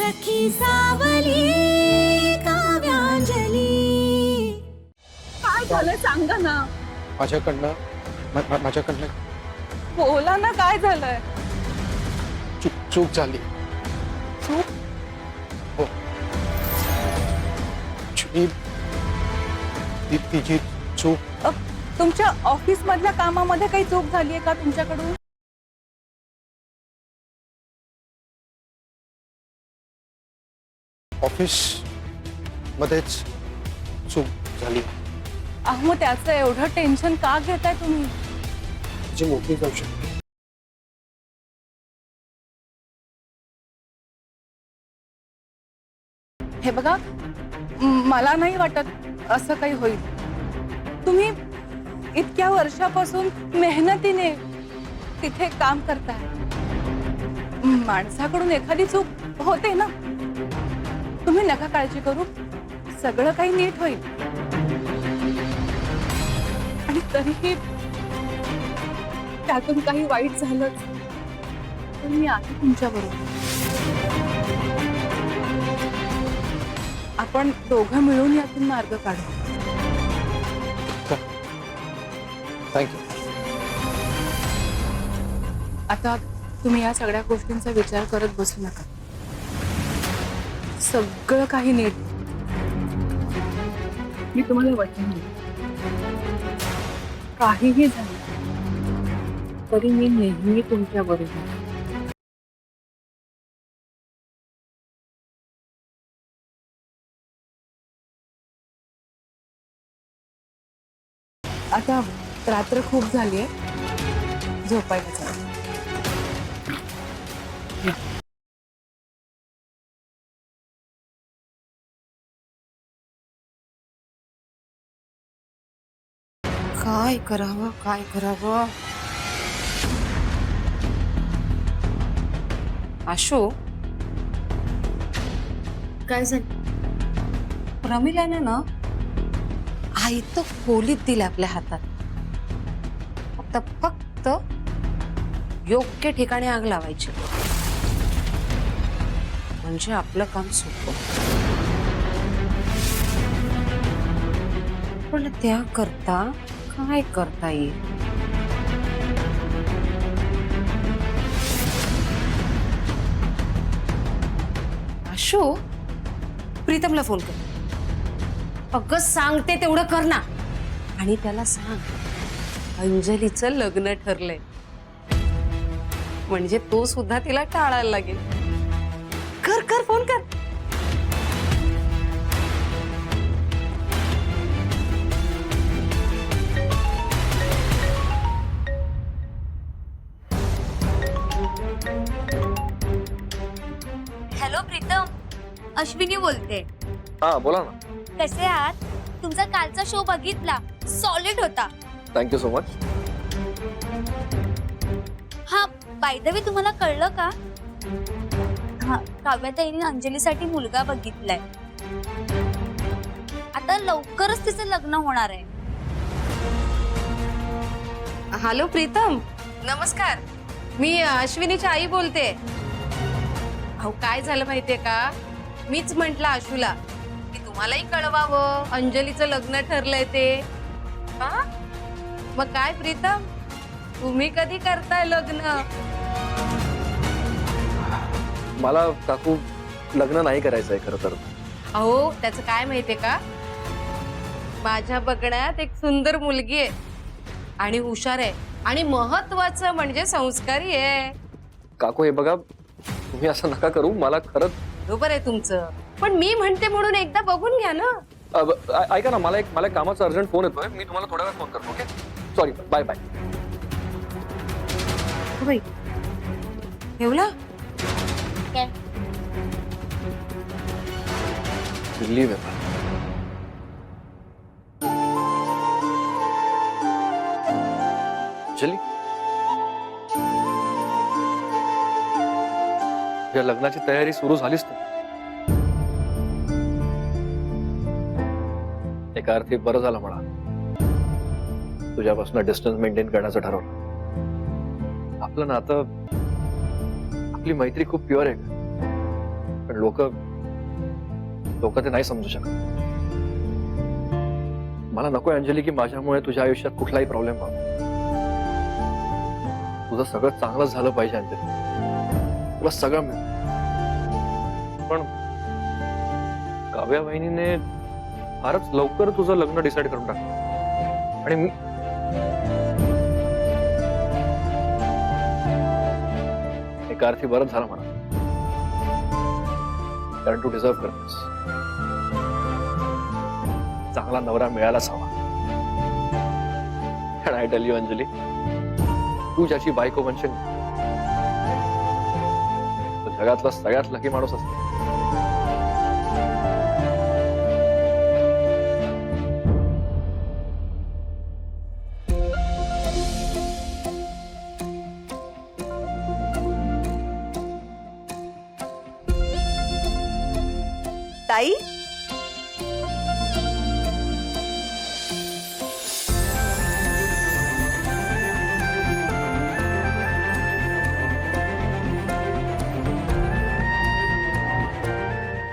सखी सावली काव्यांजली. काय झालं सांगा ना. माझ्याकडनं बोला ना काय झालंय. चूक झाली. चूक? हो, तिची चूक. तुमच्या ऑफिस मधल्या कामामध्ये काही चूक झालीये का तुमच्याकडून? ऑफिस मध्येच चूक झाली. अहो मग त्याचं एवढं टेन्शन का घेताय तुम्ही? जी मोठी जाऊ शकते. हे बघा, मला नाही वाटत असं काही होईल. तुम्ही इतक्या वर्षापासून मेहनतीने तिथे काम करताय. माणसाकडून एखादी चूक होते ना. तुम्ही नका काळजी करू, सगळं काही नीट होईल. आणि तरीही त्यातून काही वाईट झालंच तर मी आहे तुमच्या बरोबर. आपण दोघं मिळून यातून मार्ग काढू. थँक्यू. आता तुम्ही या सगळ्या गोष्टींचा विचार करत बसू नका. सगळं काही नीट. मी तुम्हाला वचन देते, काहीही झालं तरी मी नेहमी तुमच्या बरोबर. आता रात्र खूप झालीये, झोपायला चला. काय करावं काय करावं. आशू, काय झालं? प्रमिलाने ना आई तर खोलीत दिली आपल्या हातात. आता फक्त योग्य ठिकाणी आग लावायची म्हणजे आपलं काम सोपं. पण त्याकरता काय करता येईल? आशू, प्रीतमला फोन कर. अगं सांगते तेवढं कर ना. आणि त्याला सांग अंजलीचं लग्न ठरलंय म्हणजे तो सुद्धा तिला टाळायला लागेल. कर कर फोन कर. हॅलो प्रीतम, अश्विनी बोलते. हा बोला ना. कसे आहात? तुमचा कालचा शो बघितला, सॉलिड होता. Thank you so much. हा, बाय द वे तुम्हाला कळलं का? हा, काव्याताईने अंजलीसाठी मुलगा बघितलाय. आता लवकरच तिचं लग्न होणार आहे. हॅलो प्रीतम, नमस्कार. मी अश्विनीची आई बोलते. अहो काय झालं माहितीये का, मीच म्हंटल आशूला की तुम्हालाही कळवावं अंजलीचं लग्न ठरलंय ते. हा मग काय प्रीतम, तुम्ही कधी करताय लग्न? मला काकू लग्न नाही करायचंय खरं तर. अहो त्याचं काय माहितीये का, माझ्या बघण्यात एक सुंदर मुलगी आहे आणि हुशार आहे आणि महत्वाचं म्हणजे संस्कारी आहे. काकू हे बघा, तुम्ही असं नका करू. मला खरंच. बरोबर आहे तुमचं, पण मी म्हणते म्हणून एकदा बघून घ्या ना. ऐका ना, मला एक कामाचा अर्जंट फोन येतोय. मी तुम्हाला थोड्या वेळात फोन करतो. Okay, sorry, bye bye. बाई ठेवला काय? दिल्ली वेळ. चली, या लग्नाची तयारी सुरू झालीच तर. एका अर्थी बरं झालं म्हणा, तुझ्यापासून डिस्टन्स मेंटेन करण्याचं ठरवलं. आपलं नातं, आपली मैत्री खूप प्युअर आहे. पण पण लोक ते नाही समजू शकत. मला नकोय अंजली की माझ्यामुळे तुझ्या आयुष्यात कुठलाही प्रॉब्लेम व्हावा. तुझं सगळं चांगलं झालं पाहिजे अंजली, तुला सगळं मिळेल. पण काव्या वहिनीने फारच लवकर तुझं लग्न डिसाईड करून टाकलं आणि मी एका अर्थी बरंच झालं म्हणा, कारण तू डिझर्व करतेस. चांगला नवरा मिळायलाच हवा. And I tell you, Anjali, तू ज्याची बायको बनशील तो जगातला सगळ्यात लकी माणूस असतो. ताई,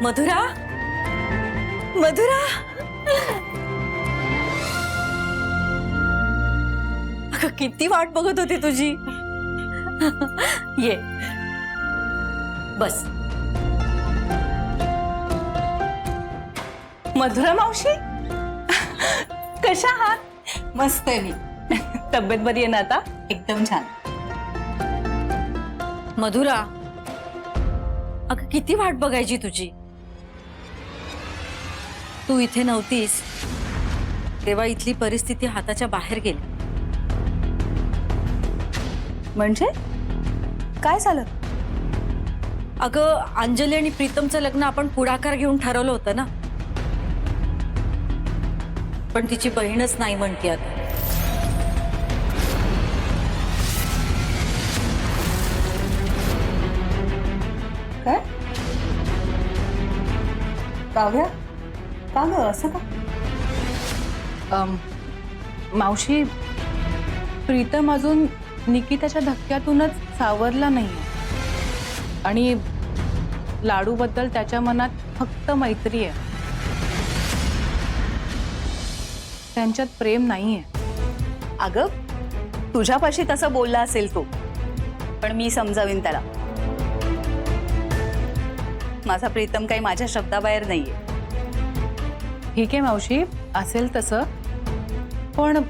मधुरा, मधुरा, अगं किती वाट बघत होती तुझी. ये बस. मधुरा मावशी, कशा आहात? मस्त आहे मी. तब्येत बरी आहे ना आता? एकदम छान. मधुरा, अगं किती वाट बघायची तुझी. तू इथे नव्हतीस तेव्हा इथली परिस्थिती हाताच्या बाहेर गेली. म्हणजे काय झालं? अगं अंजली आणि प्रीतमचं लग्न आपण पुढाकार घेऊन ठरवलं होतं ना, पण तिची बहीणच नाही म्हणते आता. काय? काव्या, का ग असं का? मावशी, प्रीतम अजून निकिताच्या धक्क्यातूनच सावरला नाहीये आणि लाडूबद्दल त्याच्या मनात फक्त मैत्री आहे, त्यांच्यात प्रेम नाहीये. अगं तुझ्यापाशी तसं बोलला असेल तो, पण मी समजावीन त्याला. माझा प्रीतम काही माझ्या शब्दाबाहेर नाहीये. ठीक आहे मावशी, असेल तसं, पण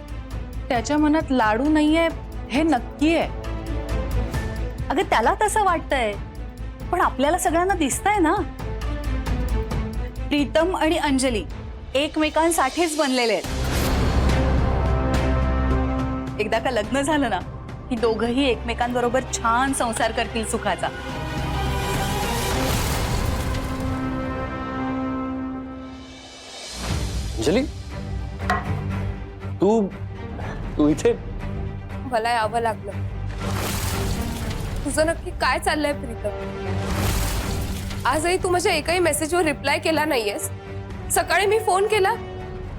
त्याच्या मनात लाडू नाहीये हे नक्की आहे. अगं त्याला तसं वाटतंय, पण आपल्याला सगळ्यांना दिसतंय ना, प्रीतम आणि अंजली एकमेकांसाठीच बनलेले आहेत. एकदा का लग्न झालं ना की दोघंही एकमेकांबरोबर छान संसार करतील सुखाचा. अंजली, तू इथे? मला यावं लागलं. तुझं नक्की काय चाललंय प्रीतम? आजही तू माझ्या एकाही मेसेजवर रिप्लाय केला नाहीयेस. सकाळी मी फोन केला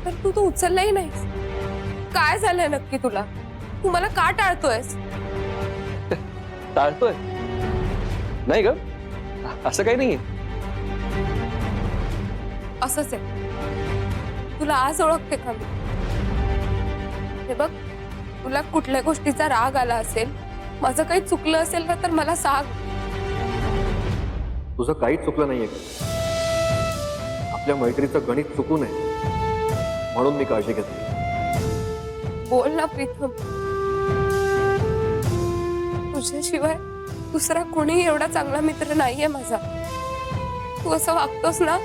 तर तू तो उचललाही नाहीस. काय झालंय नक्की तुला? तू मला का टाळतोयस? टाळतोय नाही ग, असं काही नाहीये. असंच आहे. तुला आज ओळखते का मी? हे बघ, तुला कुठल्या गोष्टीचा राग आला असेल, माझं काही चुकलं असेल ना तर मला सांग. तुझं काहीच चुकलं नाहीये. आपल्या मैत्रीचं गणित चुकू नये म्हणून मी काळजी घेतली. बोल ना प्रीतम. तुझ्याशिवाय दुसरा कोणीही एवढा चांगला मित्र नाहीये माझा. तू असं वागतोस ना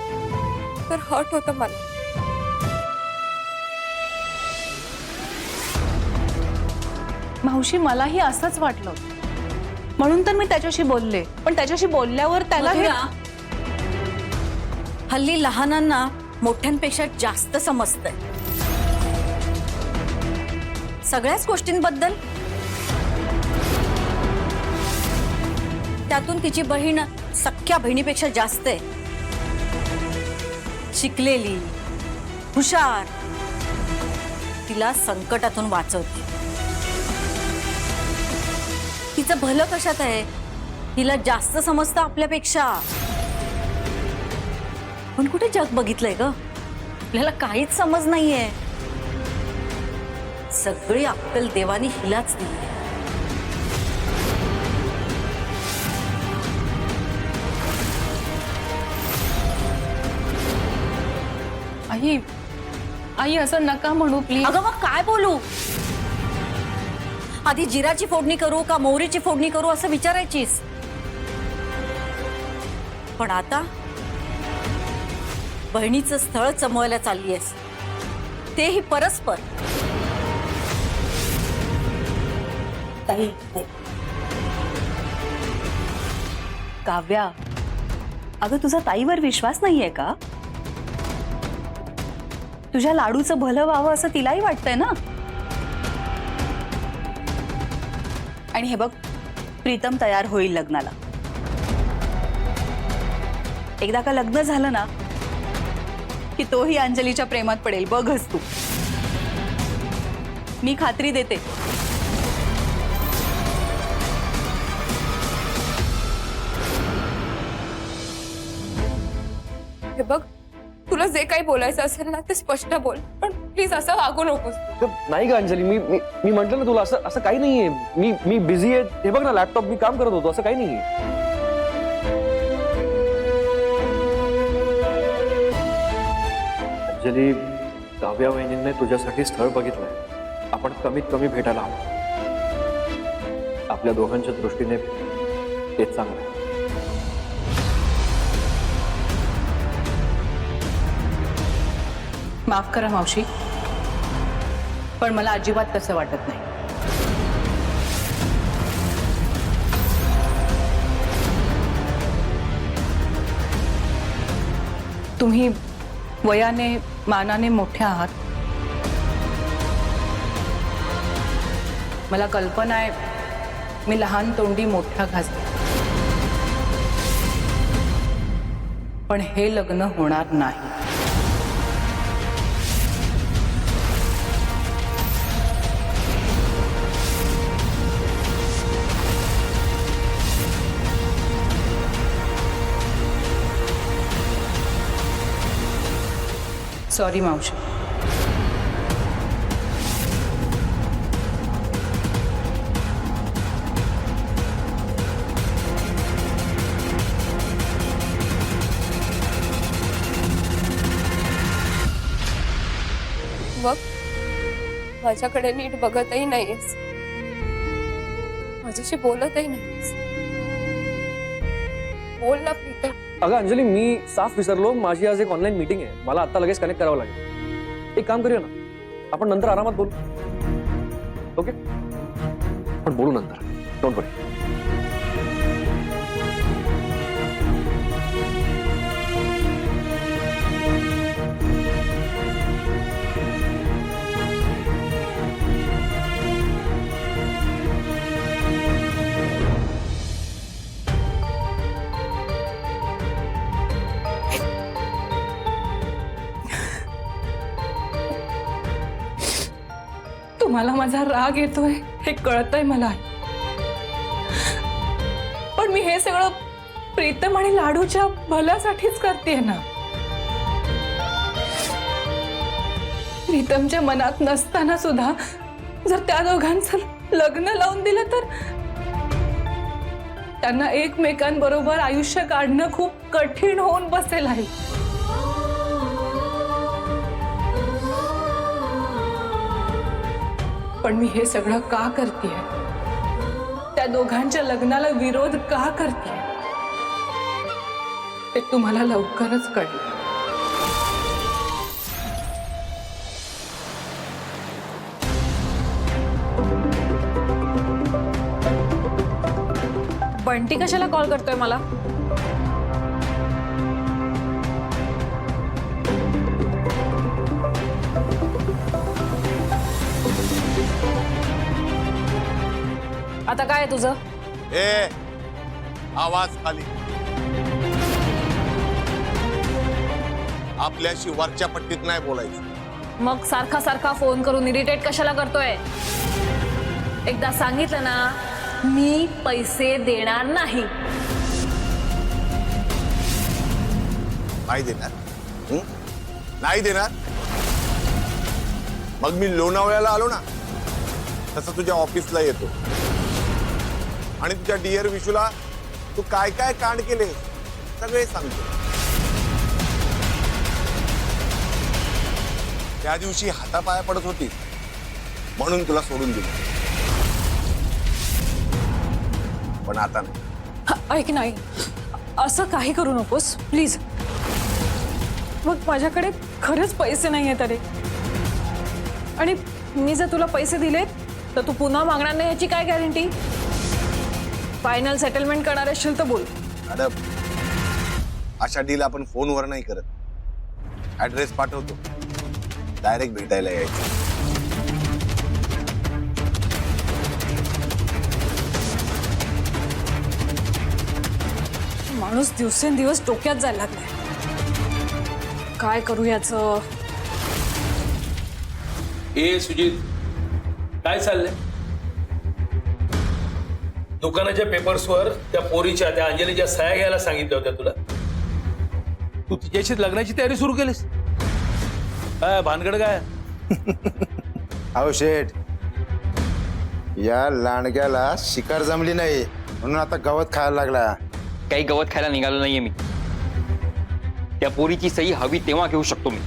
तर हर्ट होतं मला. मावशी, मलाही असंच वाटलं, म्हणून तर मी त्याच्याशी बोलले. पण त्याच्याशी बोलल्यावर त्याला मधुरा, हल्ली लहानांना मोठ्यांपेक्षा जास्त समजतंय सगळ्याच गोष्टींबद्दल. त्यातून तिची बहीण सख्ख्या बहिणीपेक्षा जास्त आहे. शिकलेली, हुशार, तिला संकटातून वाचवते. तिचं भलं कशात आहे? तिला जास्त समजतं आपल्यापेक्षा. आपण कुठे जग बघितलंय ग? आपल्याला काहीच समज नाहीये. सगळी अक्कल देवानी हिलाच दिली. आई आई असं नका म्हणू प्लीज. अगं मग काय बोलू? आधी जिराची फोडणी करू का मोहरीची फोडणी करू असं विचारायचीस, पण आता बहिणीचं स्थळ चमवायला चाललीयस, तेही परस्पर. ताई काव्या, अगं तुझा ताईवर विश्वास नाहीये का? तुझ्या लाडूचं भलं व्हावं असं तिलाही वाटतंय ना. आणि हे बघ, प्रीतम तयार होईल लग्नाला. एकदा का लग्न झालं ना की तोही अंजलीच्या प्रेमात पडेल, बघच तू. मी खात्री देते. हे बघ, तुला जे काही बोलायचं असेल ना ते स्पष्ट बोल, पण प्लीज असं वागू नकोस. नाही ग अंजली, मी मी मी म्हंटल ना तुला, असं असं काही नाहीये. मी बिझी आहे. हे बघ ना, लॅपटॉप मी काम करत होतो, असं काही नाहीये. अंजली, काव्या वहिनींनी तुझ्यासाठी स्थळ बघितलंय. आपण कमीत कमी भेटायला हवं. आपल्या दोघांच्या दृष्टीने तेच चांगलं आहे. माफ करा मावशी, पण मला अजिबात तसं वाटत नाही. तुम्ही वयाने मानाने मोठे आहात. मला कल्पना आहे, मी लहान तोंडी मोठा घासते, पण हे लग्न होणार नाही. सॉरी मावशी. बघ, माझ्याकडे नीट बघतही नाहीयेस, माझ्याशी बोलतही नाहीयेस. बोल ना प्रीतम. अगं अंजली, मी साफ विसरलो, माझी आज एक ऑनलाईन मीटिंग आहे. मला आता लगेच कनेक्ट करावं लागेल. एक काम करूया ना, आपण नंतर आरामात बोलू. ओके, पण बोलू नंतर, डोंट वरी. तुम्हाला माझा राग येतोय हे कळतंय मला, पण मी हे सगळं प्रीतम आणि लाडूच्या भल्यासाठीच करतेय ना. प्रीतमच्या मनात नसताना सुद्धा जर त्या दोघांचं लग्न लावून दिलं तर त्यांना एकमेकांबरोबर आयुष्य काढणं खूप कठीण होऊन बसेल आहे. पण मी हे सगळं का करतेय? त्या दोघांच्या लग्नाला विरोध का करतेय ते तुम्हाला लवकरच कळेल. बंटी कशाला कॉल करतोय मला? आता काय आहे तुझं? ए, आवाज खाली. आपल्याशी वरच्या पट्टीत नाही बोलायचं. मग सारखा सारखा फोन करून इरिटेट कशाला करतोय? एकदा सांगितलं ना, मी पैसे देणार नाही. नाही देणार? हं? नाही देणार? मग मी लोणावळ्याला आलो ना तसं तुझ्या ऑफिसला येतो आणि तुझ्या डिअर विशूला तू काय काय कांड केले सगळे सांगतो. त्या दिवशी हातापाया पडत होती म्हणून तुला सोडून दिलं, पण आता नाही. ऐक नाही, असं काही करू नकोस प्लीज. मग माझ्याकडे खरंच पैसे नाही आहेत अरे, आणि मी जर तुला पैसे दिलेत तर तू पुन्हा मागणार नाही याची काय गॅरंटी? फायनल सेटलमेंट करणार असेल तर बोल. मॅडम, अशा डील आपण फोनवर नाही करत. ऍड्रेस पाठवतो, डायरेक्ट भेटायला यायचं. माणूस दिवसेंदिवस डोक्यात जायला लागलाय. काय करू याचं? ए सुजित, काय चाललंय? दुकानाच्या पेपर्सवर त्या पोरीच्या, त्या अंजलीच्या सह्या घ्यायला सांगितल्या होत्या तुला. तू तिच्याशी लग्नाची तयारी सुरू केलीस? काय भानगड काय? अहो शेठ, या लांडग्याला शिकार जमली नाही म्हणून आता गवत खायला लागला. काही गवत खायला निघालो नाहीये मी. त्या पोरीची सही हवी तेव्हा घेऊ शकतो मी,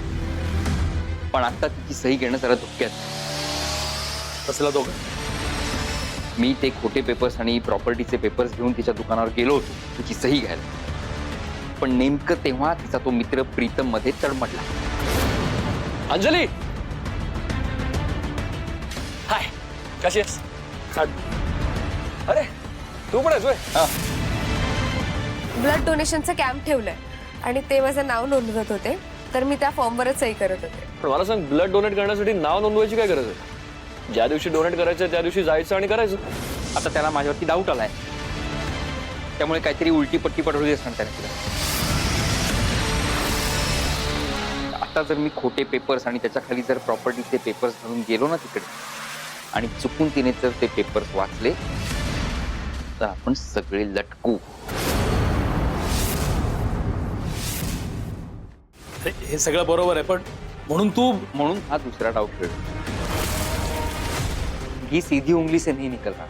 पण आता तिची सही घेणं जरा धोक्यात. कसला दोघं? मी ते खोटे पेपर्स आणि प्रॉपर्टीचे पेपर्स घेऊन तिच्या दुकानावर गेलो होतो तिची सही घ्यायला, पण नेमकं तेव्हा तिचा तो मित्र प्रीतम मध्ये तडमडला. अंजली, हाय, कशी आहेस? अरे तू पण आहेस होय? ब्लड डोनेशनचं कॅम्प ठेवलंय आणि ते माझं नाव नोंदवत होते, तर मी त्या फॉर्मवरच सही करत होते. पण मला सांग, ब्लड डोनेट करण्यासाठी नाव नोंदवायची काय गरज आहे? ज्या दिवशी डोनेट करायचं त्या दिवशी जायचं आणि करायचं. आता त्याला माझ्यावरती डाऊट आलाय, त्यामुळे काहीतरी उलटी पट्टी पडवली असणार त्याने तिला. आता जर मी खोटे पेपर्स आणि त्याच्या खाली जर प्रॉपर्टीचे पेपर्स घालून गेलो ना तिकडे, आणि चुकून तिने जर ते पेपर्स वाचले तर आपण सगळे लटकू. हे सगळं बरोबर आहे, पण म्हणून हा दूसरा डाउट खेल. ये सीधी उंगली से नहीं निकल रहा,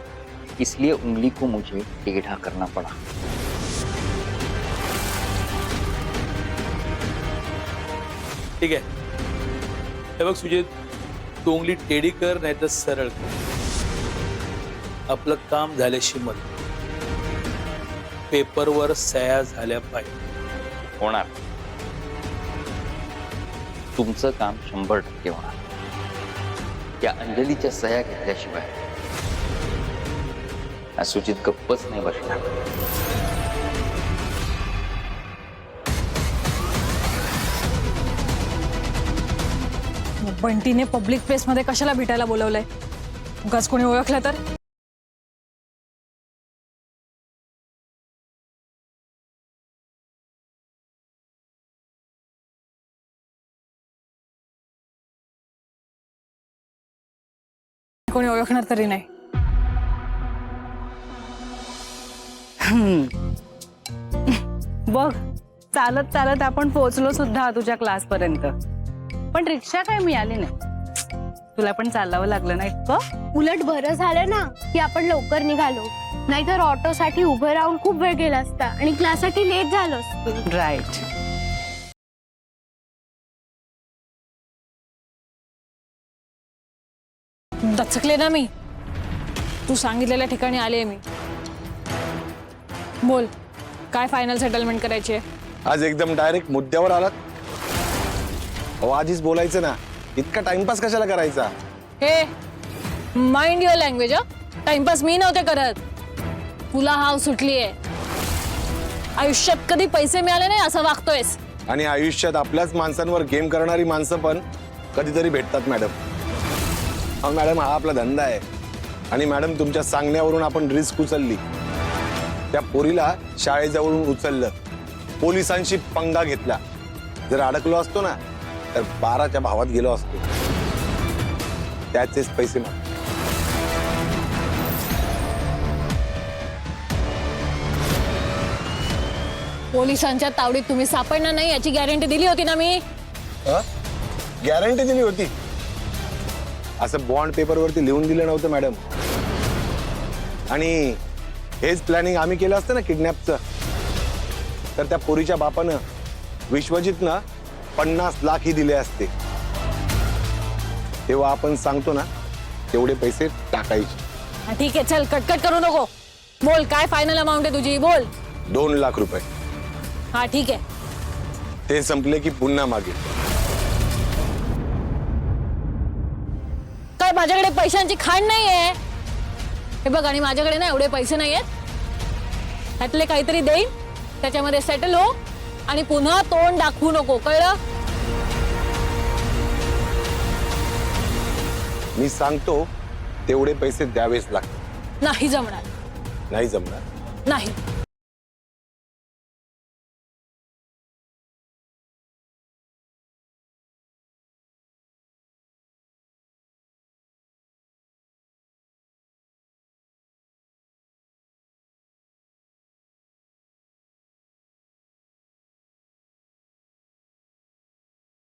इसलिए उंगली को मुझे टेढ़ा करना पड़ा. ठीक आहे. हे बघ सुजित, तू उंगली टेढ़ी कर नाही तर सरळ कर. आपलं काम झाल्याशी मत. पेपरवर सह्या झाल्या पाहिजे. होणार. तुमचं काम 100% होणार. त्या अंजलीच्या सह्या घेतल्याशिवाय सुजित गप्पच नाही बसणार. बंटीने पब्लिक प्लेस मध्ये कशाला भेटायला बोलवलंय? उगाच कोणी ओळखलं तर? कोणी ओळखणार तरी नाही. बघ, चालत चालत आपण पोहोचलो सुद्धा तुझ्या क्लास पर्यंत, पण रिक्षा काय मिळाली नाही. तुला पण चालावं लागलं नाही का? उलट बरं झालं ना की आपण लवकर निघालो, नाहीतर ऑटो साठी उभं राहून खूप वेळ गेला असता आणि क्लाससाठी लेट झालो असतो. राईट. दचकले ना मी. तू सांगितलेल्या ठिकाणी आले मी. बोल, काय फायनल सेटलमेंट करायची आहे? आज एकदम डायरेक्ट मुद्द्यावर आलात. अहो आधीच बोलायचं ना, इतका टाइमपास कशाला करायचा? हे माइंड युअर लँग्वेज. टाइमपास मी नव्हते करत, तुला हाव सुटलीये. आयुष्यात कधी पैसे मिळाले नाही असं वागतोयस. आणि आयुष्यात आपल्याच माणसांवर गेम करणारी माणसं पण कधीतरी भेटतात मॅडम. अहो मॅडम, हा आपला धंदा आहे. आणि मॅडम, तुमच्या सांगण्यावरून आपण रिस्क उचलली. त्या पोरीला शाळेजवळून उचललं, पोलिसांशी पंगा घेतला. जर अडकलो असतो ना तर 12च्या भावात गेलो असतो. त्याचेच पैसे माग. पोलिसांच्या तावडीत तुम्ही सापडणार नाही याची गॅरंटी दिली होती ना मी. गॅरंटी दिली होती? असं बॉन्ड पेपरवरती लिहून दिलं नव्हतं मॅडम. आणि हेच प्लॅनिंग आम्ही केलं असतं ना किडनॅपचं, तर त्या पोरीच्या बापानं विश्वजितनं 50 लाखही दिले असते. तेव्हा आपण सांगतो ना तेवढे पैसे टाकायचे. हा, ठीक आहे, चल कटकट करू नको. बोल, काय फायनल अमाऊंट आहे तुझी, बोल. 2 लाख रुपये. हा ठीक आहे. ते संपले की पुन्हा मागे. काय माझ्याकडे पैशांची खाण नाहीये हे बघ, आणि माझ्याकडे ना एवढे पैसे नाहीयेत. त्यातले काहीतरी देईन, त्याच्यामध्ये सेटल हो आणि पुन्हा तोंड दाखवू नको, कळलं? मी सांगतो तेवढे पैसे द्यावेच लागतात. नाही जमणार. नाही जमणार. नाही.